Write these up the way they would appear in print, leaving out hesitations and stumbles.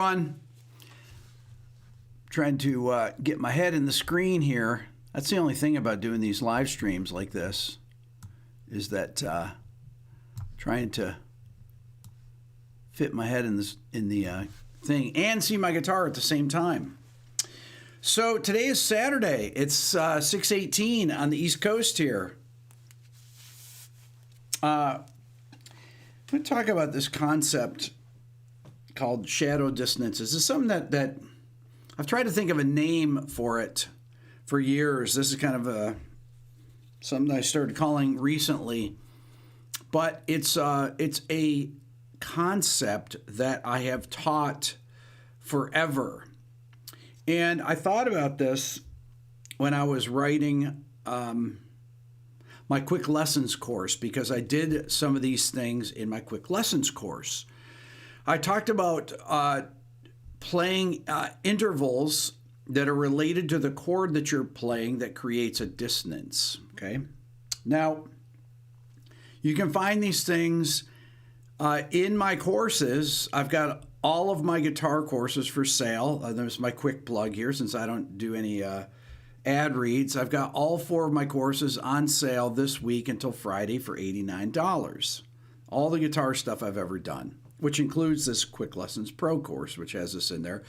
On trying to get my head in the screen here. That's the only thing about doing these live streams like this, is that trying to fit my head in the thing and see my guitar at the same time. So today is Saturday. It's 6:18 on the East Coast here. I'm going to talk about this concept called shadow dissonance. This is something that I've tried to think of a name for it for years. This is kind of something I started calling recently, but it's a concept that I have taught forever. And I thought about this when I was writing my quick lessons course, because I did some of these things in my quick lessons course. I talked about playing intervals that are related to the chord that you're playing that creates a dissonance, okay? Now, you can find these things in my courses. I've got all of my guitar courses for sale. There's my quick plug here, since I don't do any ad reads. I've got all 4 of my courses on sale this week until Friday for $89. All the guitar stuff I've ever done, which includes this Quick Lessons Pro course, which has this in there.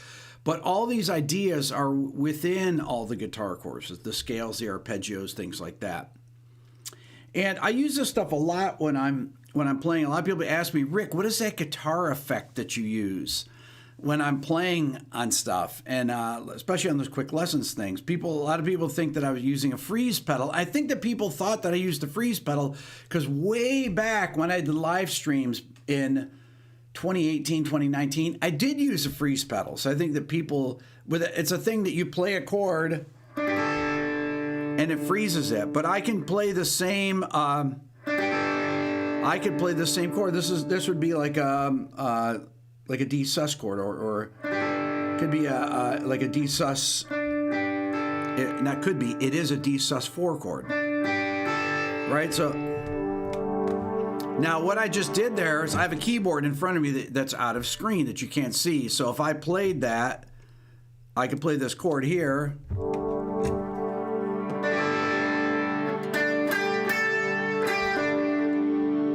But all these ideas are within all the guitar courses, the scales, the arpeggios, things like that. And I use this stuff a lot when I'm playing. A lot of people ask me, Rick, what is that guitar effect that you use when I'm playing on stuff? And especially on those quick lessons things. A lot of people think that I was using a freeze pedal. I think that people thought that I used a freeze pedal because way back when I did live streams in 2018, 2019, I did use a freeze pedal. So I think that it's a thing that you play a chord and it freezes it. But I can play the same. I could play the same chord. This would be like a D sus chord, or could be like a D sus. It is a D sus 4 chord, right? So now what I just did there is I have a keyboard in front of me that's out of screen that you can't see. So if I played that, I could play this chord here.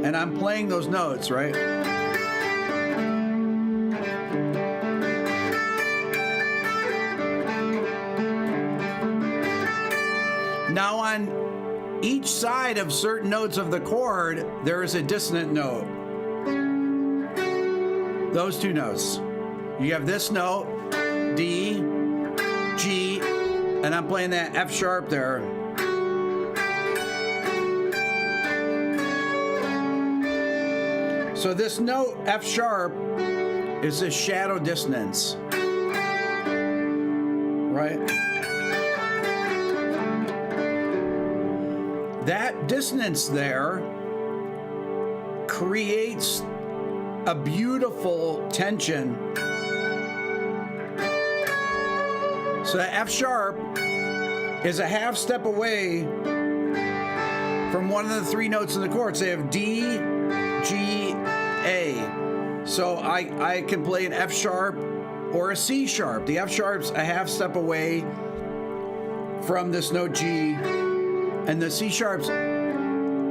And I'm playing those notes, right? Now on each side of certain notes of the chord, there is a dissonant note. Those 2 notes. You have this note, D, G, and I'm playing that F sharp there. So this note, F sharp, is a shadow dissonance, right? That dissonance there creates a beautiful tension. So that F sharp is a half step away from one of the 3 notes in the chord. So you have D, G, A. So I can play an F sharp or a C sharp. The F sharp's a half step away from this note G, and the C sharp's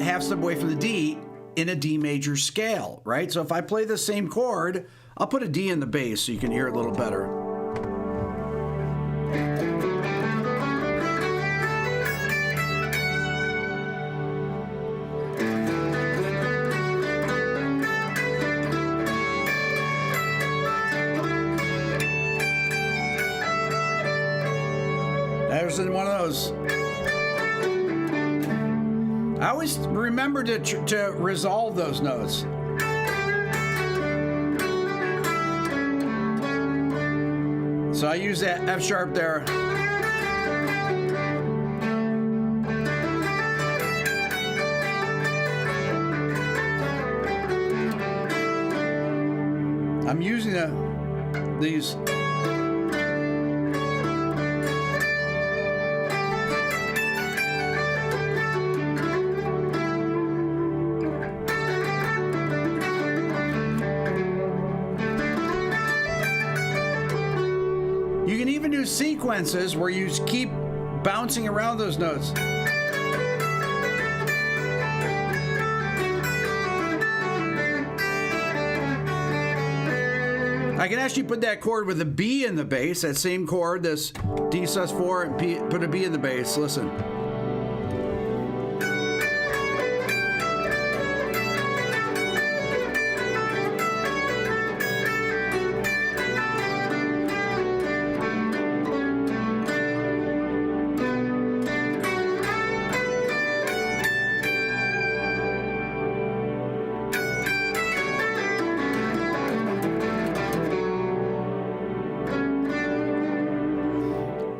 half step away from the D in a D major scale, right? So if I play the same chord, I'll put a D in the bass so you can hear it a little better. There's one of those. I always remember to resolve those notes. So I use that F sharp there. I'm using these. do sequences where you keep bouncing around those notes. I can actually put that chord with a B in the bass, that same chord, this D sus4, and put a B in the bass. Listen.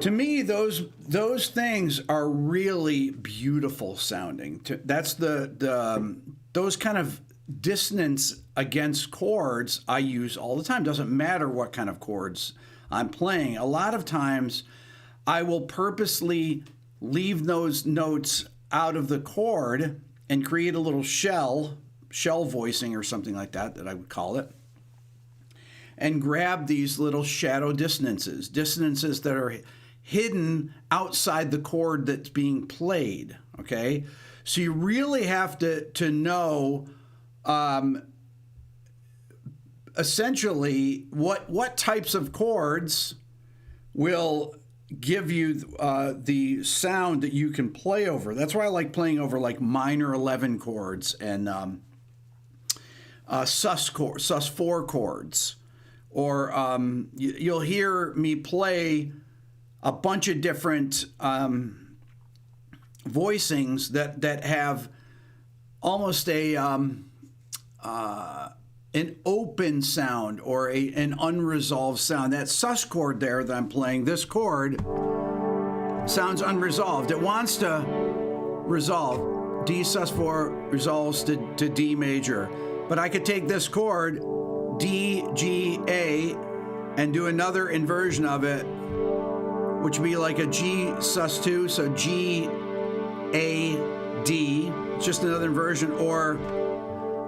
To me, those things are really beautiful sounding. That's those kind of dissonance against chords I use all the time. Doesn't matter what kind of chords I'm playing. A lot of times, I will purposely leave those notes out of the chord and create a little shell voicing or something like that I would call it, and grab these little shadow dissonances that are hidden outside the chord that's being played, okay? So you really have to know essentially what types of chords will give you the sound that you can play over. That's why I like playing over like minor 11 chords and sus4 chords. Or you'll hear me play a bunch of different voicings that have almost an open sound or an unresolved sound. That sus chord there that I'm playing, this chord sounds unresolved. It wants to resolve. D sus4 resolves to D major. But I could take this chord, D, G, A, and do another inversion of it, which would be like a G sus2, so G, A, D. It's just another inversion, or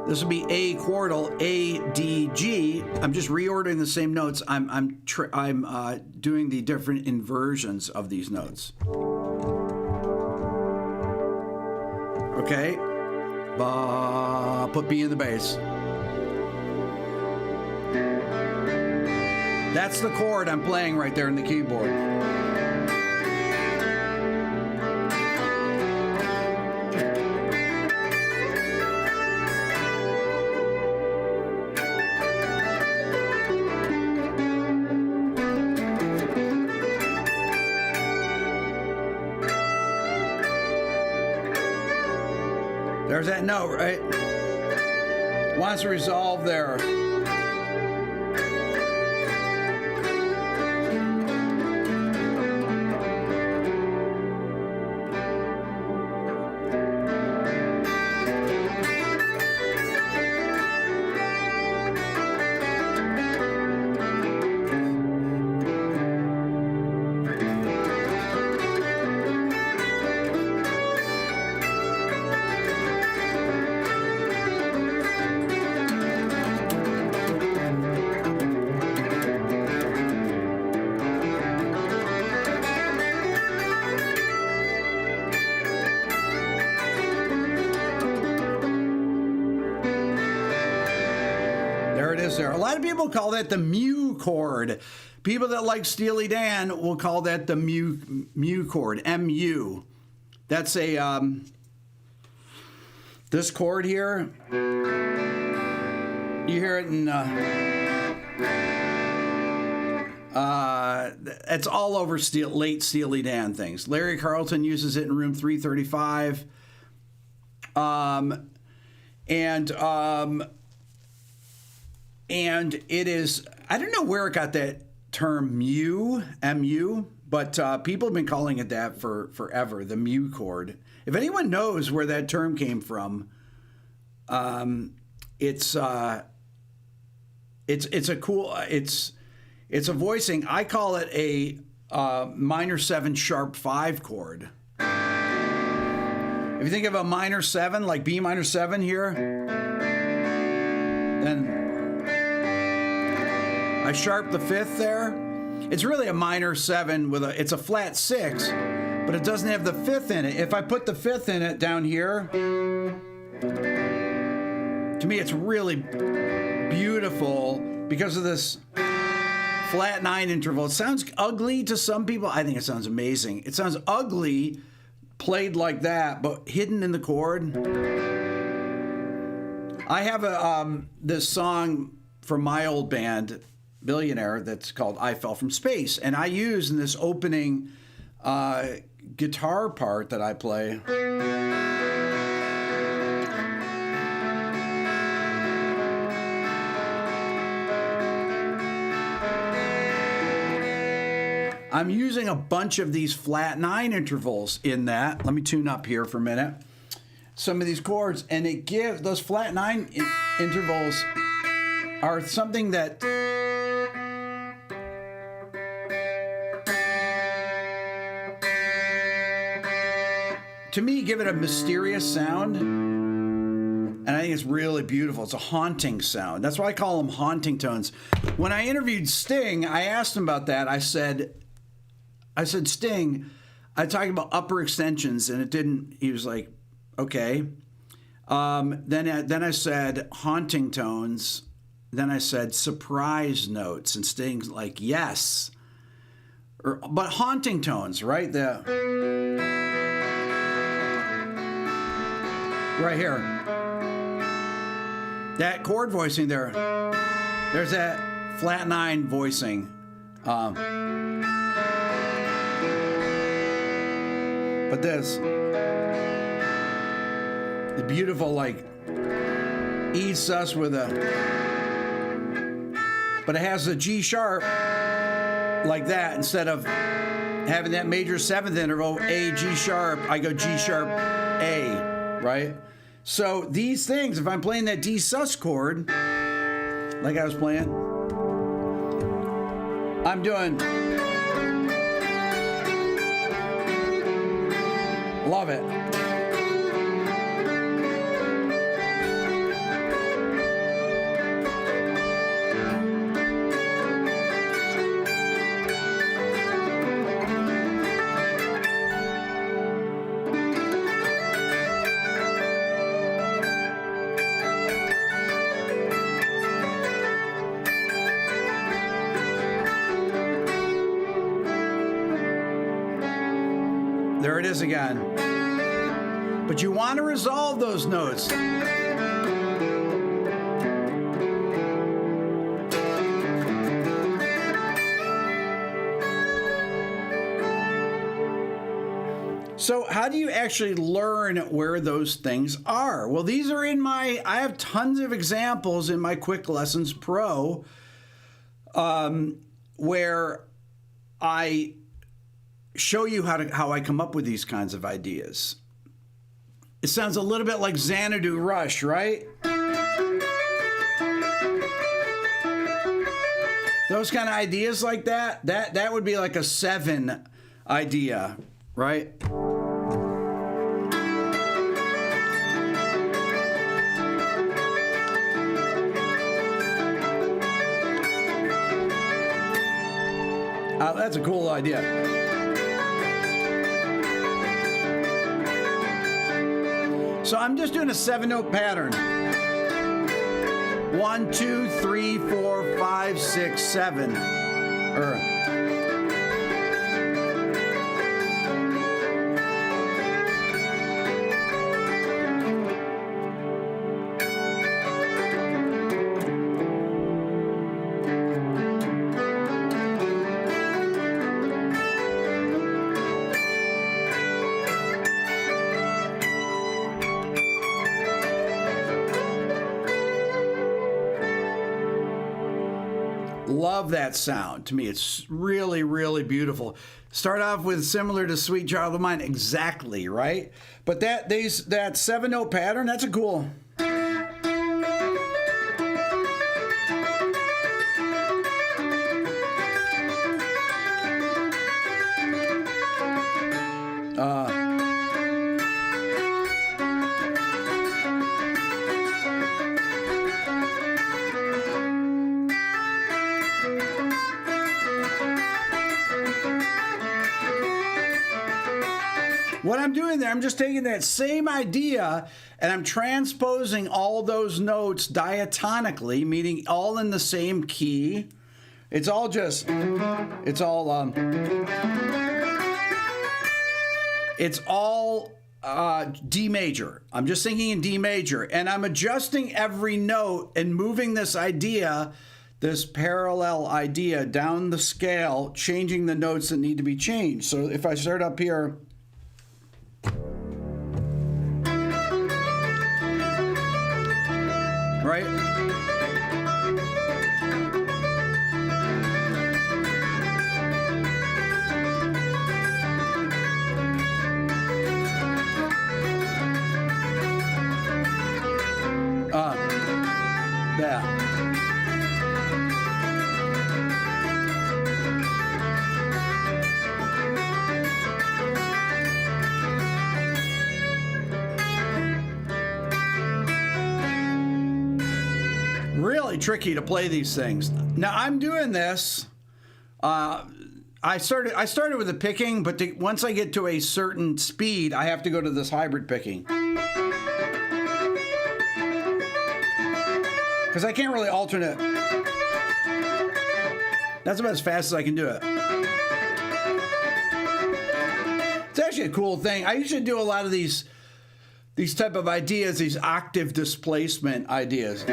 this would be A chordal, A, D, G. I'm just reordering the same notes. I'm doing the different inversions of these notes. Okay, put B in the bass. That's the chord I'm playing right there in the keyboard. There's that note, right? Wants to resolve there. There. A lot of people call that the mu chord. People that like Steely Dan will call that the mu chord, M-U. That's a, this chord here, you hear it in, it's all over late Steely Dan things. Larry Carlton uses it in Room 335. And it is, I don't know where it got that term mu, M-U, but people have been calling it that for forever, the mu chord. If anyone knows where that term came from, it's a voicing. I call it a minor 7 sharp 5 chord. If you think of a minor 7, like B minor 7 here, then I sharp the 5th there, It's really a minor 7 with it's a flat 6, but it doesn't have the 5th in it. If I put the 5th in it down here, to me it's really beautiful because of this flat 9 interval. It sounds ugly to some people. I think it sounds amazing. It sounds ugly played like that, but hidden in the chord. I have this song from my old band, Billionaire, that's called I Fell From Space. And I use in this opening guitar part that I play. I'm using a bunch of these flat 9 intervals in that. Let me tune up here for a minute. Some of these chords, and it gives those flat 9 intervals are something that to me give it a mysterious sound, and I think it's really beautiful. It's a haunting sound. That's why I call them haunting tones. When I interviewed Sting, I asked him about that. I said, Sting, I talked about upper extensions, and it didn't. He was like, okay. Then I said haunting tones. Then I said surprise notes, and Sting's like, yes. But haunting tones, right? Right here. That chord voicing there. There's that flat 9 voicing. But this, the beautiful, like, E sus with but it has a G sharp like that. Instead of having that major 7th interval, A, G sharp, I go G sharp, A, right? So these things, if I'm playing that D sus chord, like I was playing, I'm doing, love it. There it is again. But you want to resolve those notes. So how do you actually learn where those things are? Well, these are in I have tons of examples in my Quick Lessons Pro where I show you how I come up with these kinds of ideas. It sounds a little bit like Xanadu Rush, right? Those kind of ideas like that would be like a 7 idea, right? That's a cool idea. So I'm just doing a 7-note pattern. 1, 2, 3, 4, 5, 6, 7. Love that sound. To me, it's really, really beautiful. Start off with similar to Sweet Child of Mine, exactly, right? But that 7-note pattern, that's a cool. what I'm doing there, I'm just taking that same idea and I'm transposing all those notes diatonically, meaning all in the same key. It's all just, it's all D major. I'm just thinking in D major, and I'm adjusting every note and moving this idea, this parallel idea down the scale, changing the notes that need to be changed. So if I start up here, right? Yeah. Really tricky to play these things. Now I'm doing this. I started with the picking, but once I get to a certain speed, I have to go to this hybrid picking. Because I can't really alternate. That's about as fast as I can do it. It's actually a cool thing. I used to do a lot of these type of ideas, these octave displacement ideas.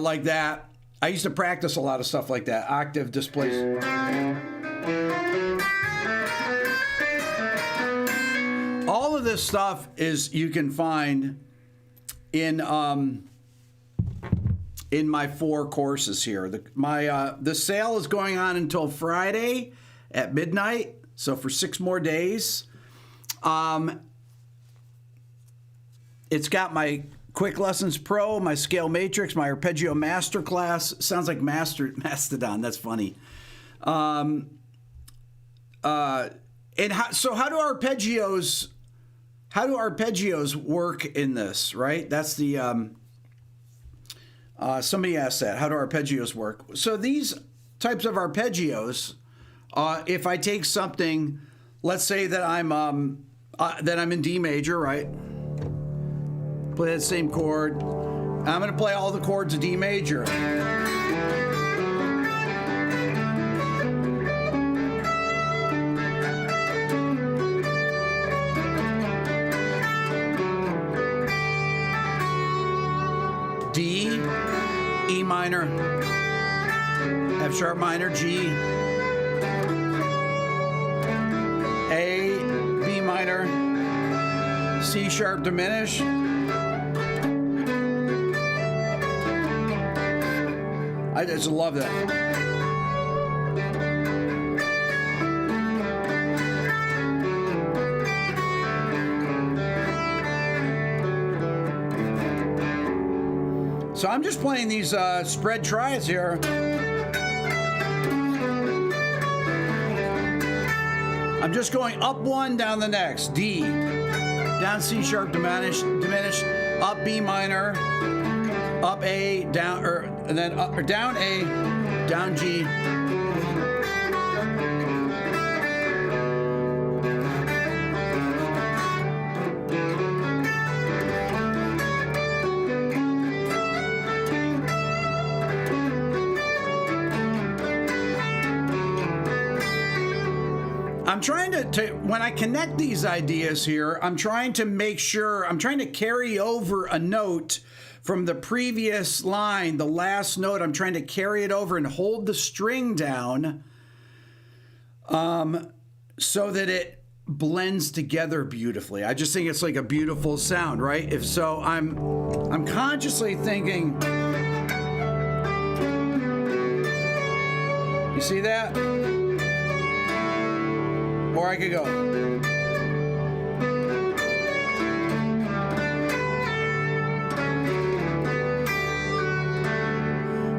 Like that. I used to practice a lot of stuff like that, octave displacement. All of this stuff is you can find in my 4 courses here. The sale is going on until Friday at midnight, so for 6 more days. It's got my Quick Lessons Pro, my Scale Matrix, my Arpeggio Masterclass. Sounds like Mastodon. That's funny. So how do arpeggios work in this, right? That's the, somebody asked that, how do arpeggios work? So these types of arpeggios, if I take something, let's say that I'm in D major, right? Play that same chord. I'm gonna play all the chords of D major. D, E minor, F sharp minor, G, A, B minor, C sharp diminish, I just love that. So I'm just playing these spread tries here. I'm just going up 1, down the next. D, down C sharp diminish, up B minor, up A, down, and then up or down A, down G. I'm trying to when I connect these ideas here, I'm trying to make sure, I'm trying to carry over a note from the previous line, the last note. I'm trying to carry it over and hold the string down so that it blends together beautifully. I just think it's like a beautiful sound, right? If so, I'm consciously thinking, you see that? Or I could go.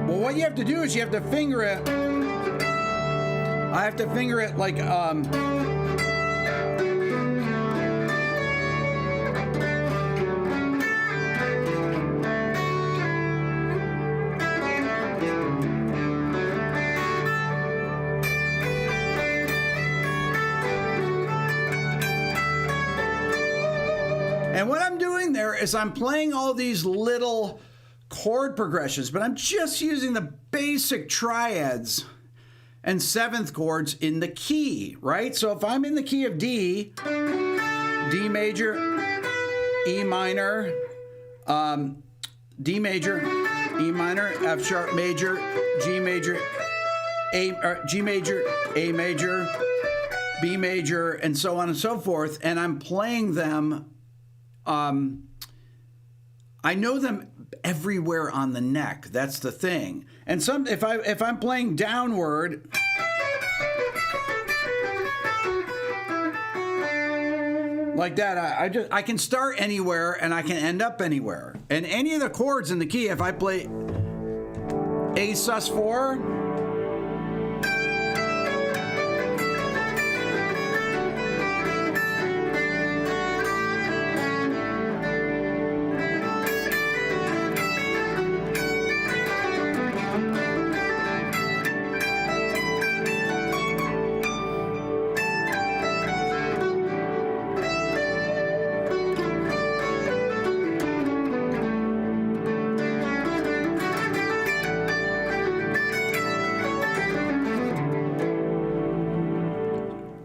Well, what you have to do is you have to finger it. I have to finger it like And what I'm doing there is I'm playing all these little chord progressions, but I'm just using the basic triads and seventh chords in the key, right? So if I'm in the key of D, D major, E minor, D major, E minor, F sharp major, G major, G major, A major, B major, and so on and so forth, and I'm playing them, I know them everywhere on the neck. That's the thing. And if I'm playing downward, like that, I can start anywhere and I can end up anywhere. And any of the chords in the key, if I play A sus4,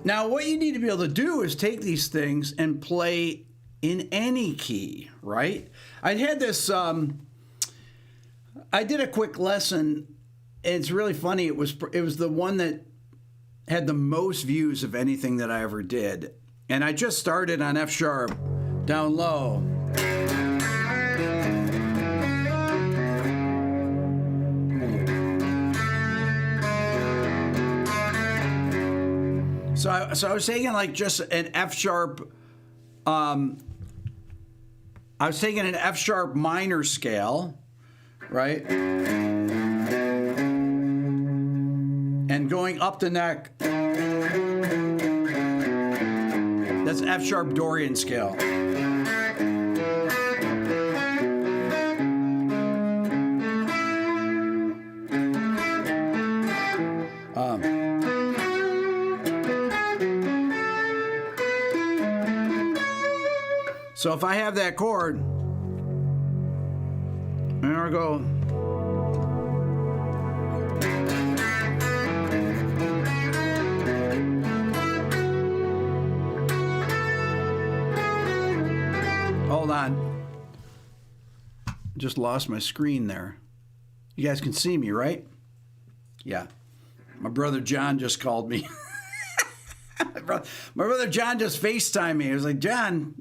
now, what you need to be able to do is take these things and play in any key, right? I had this, I did a quick lesson, and it's really funny. It was the one that had the most views of anything that I ever did. And I just started on F sharp, down low. So I was taking like just an F sharp, I was taking an F sharp minor scale, right? And going up the neck, that's F sharp Dorian scale. So if I have that chord, there I go. Hold on. Just lost my screen there. You guys can see me, right? Yeah. My brother John just called me. My brother John just FaceTimed me. He was like, John,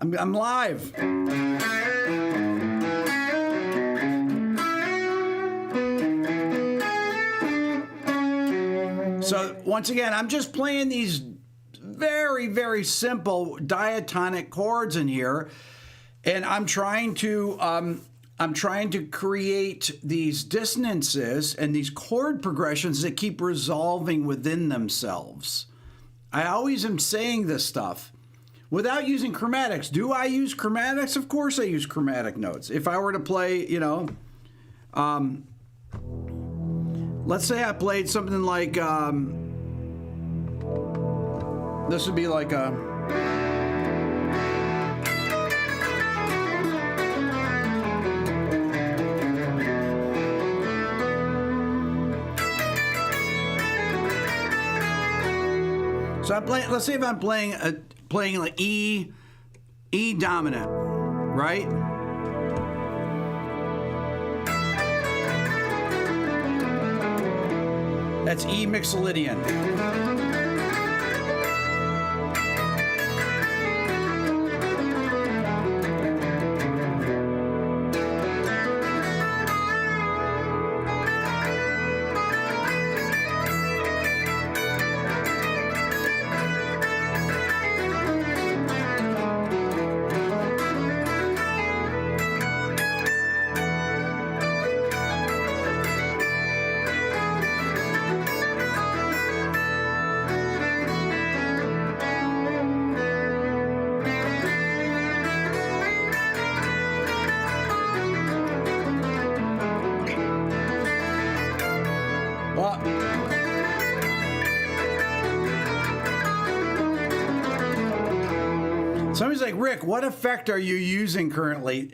I'm live. So once again, I'm just playing these very, very simple diatonic chords in here, and I'm trying to create these dissonances and these chord progressions that keep resolving within themselves. I always am saying this stuff. Without using chromatics. Do I use chromatics? Of course I use chromatic notes. If I were to play, you know, let's say I played something like, this would be like a, so I'm playing, let's say if I'm playing like E dominant, right? That's E mixolydian. Somebody's like, Rick, what effect are you using currently?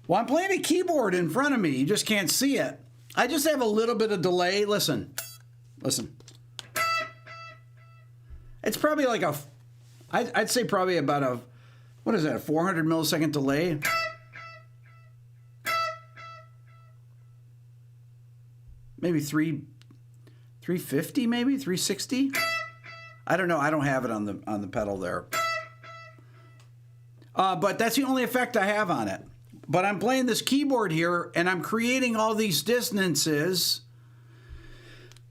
Well, I'm playing a keyboard in front of me. You just can't see it. I just have a little bit of delay. Listen. It's probably like I'd say probably about a, what is that, a 400 millisecond delay? Maybe 350, maybe 360. I don't know. I don't have it on the pedal there. But that's the only effect I have on it. But I'm playing this keyboard here, and I'm creating all these dissonances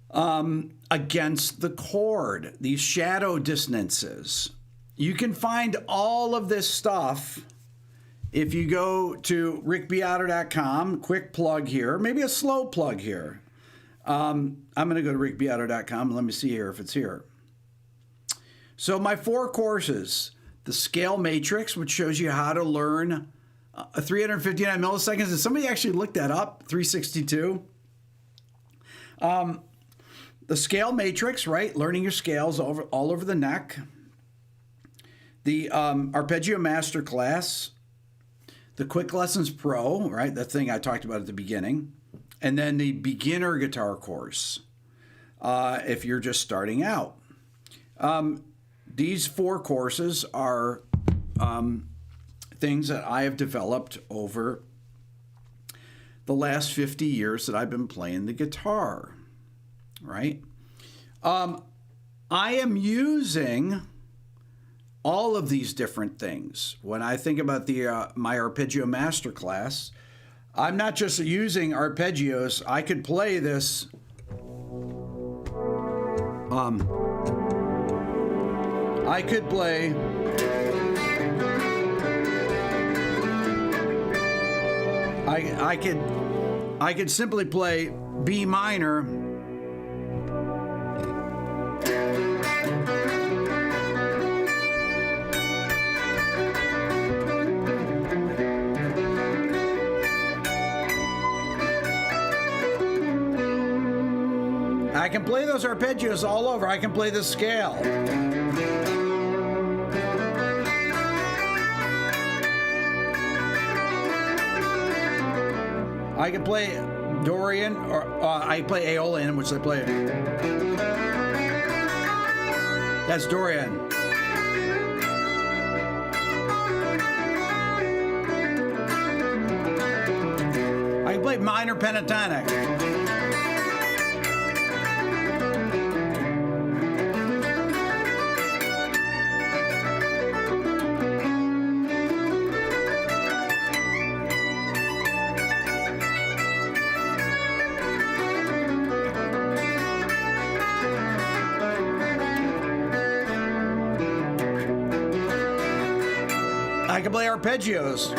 against the chord, these shadow dissonances. You can find all of this stuff if you go to rickbeato.com. Quick plug here, maybe a slow plug here. I'm going to go to rickbeato.com. Let me see here if it's here. So my 4 courses, the scale matrix, which shows you how to learn 359 milliseconds. Did somebody actually look that up? 362. The scale matrix, right? Learning your scales all over the neck. The Arpeggio Masterclass. The Quick Lessons Pro, right? That thing I talked about at the beginning. And then the beginner guitar course, if you're just starting out. These 4 courses are things that I have developed over the last 50 years that I've been playing the guitar, right? I am using all of these different things. When I think about the my Arpeggio Masterclass, I'm not just using arpeggios. I could play this. I could play. I could simply play B minor. I can play those arpeggios all over. I can play the scale. I can play Dorian, or I play Aeolian, which I play. That's Dorian. I can play minor pentatonic. I can play arpeggios.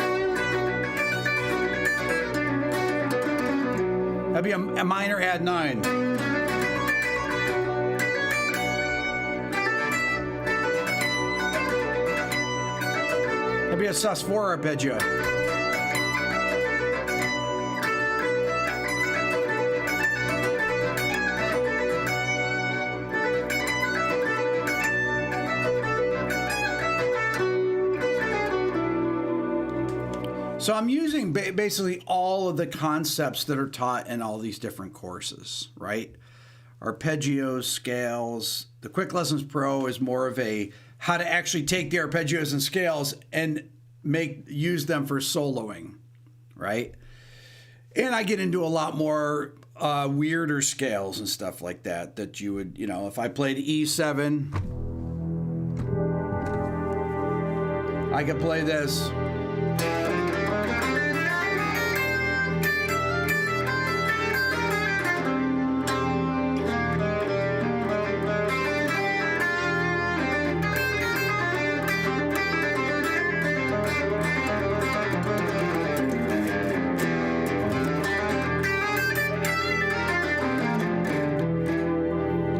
That'd be a minor add 9. That'd be a sus4 arpeggio. So I'm using basically all of the concepts that are taught in all these different courses, right? Arpeggios, scales. The Quick Lessons Pro is more of a how to actually take the arpeggios and scales and use them for soloing, right? And I get into a lot more weirder scales and stuff like that you would, if I played E7, I could play this.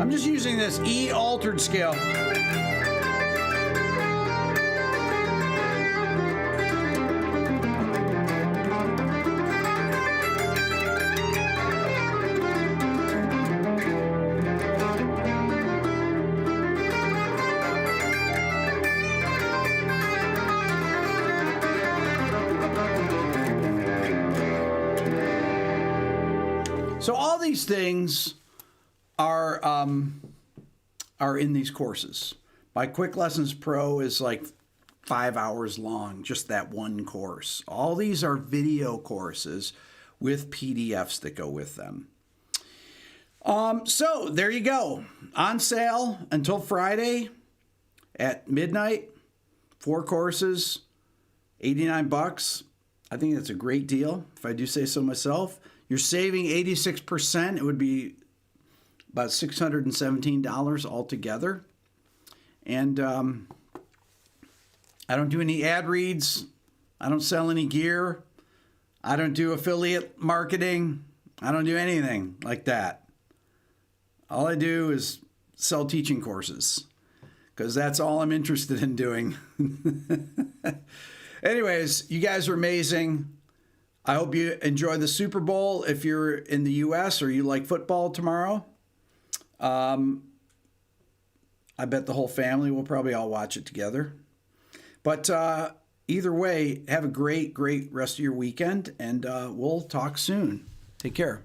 I'm just using this E altered scale. So all these things are in these courses. My Quick Lessons Pro is like 5 hours long, just that one course. All these are video courses with PDFs that go with them. So there you go. On sale until Friday at midnight. 4 courses, $89. I think that's a great deal, if I do say so myself. You're saving 86%. It would be about $617 altogether. And I don't do any ad reads. I don't sell any gear. I don't do affiliate marketing. I don't do anything like that. All I do is sell teaching courses because that's all I'm interested in doing. Anyways, you guys are amazing. I hope you enjoy the Super Bowl if you're in the U.S. or you like football tomorrow. I bet the whole family will probably all watch it together. But either way, have a great, great rest of your weekend, and we'll talk soon. Take care.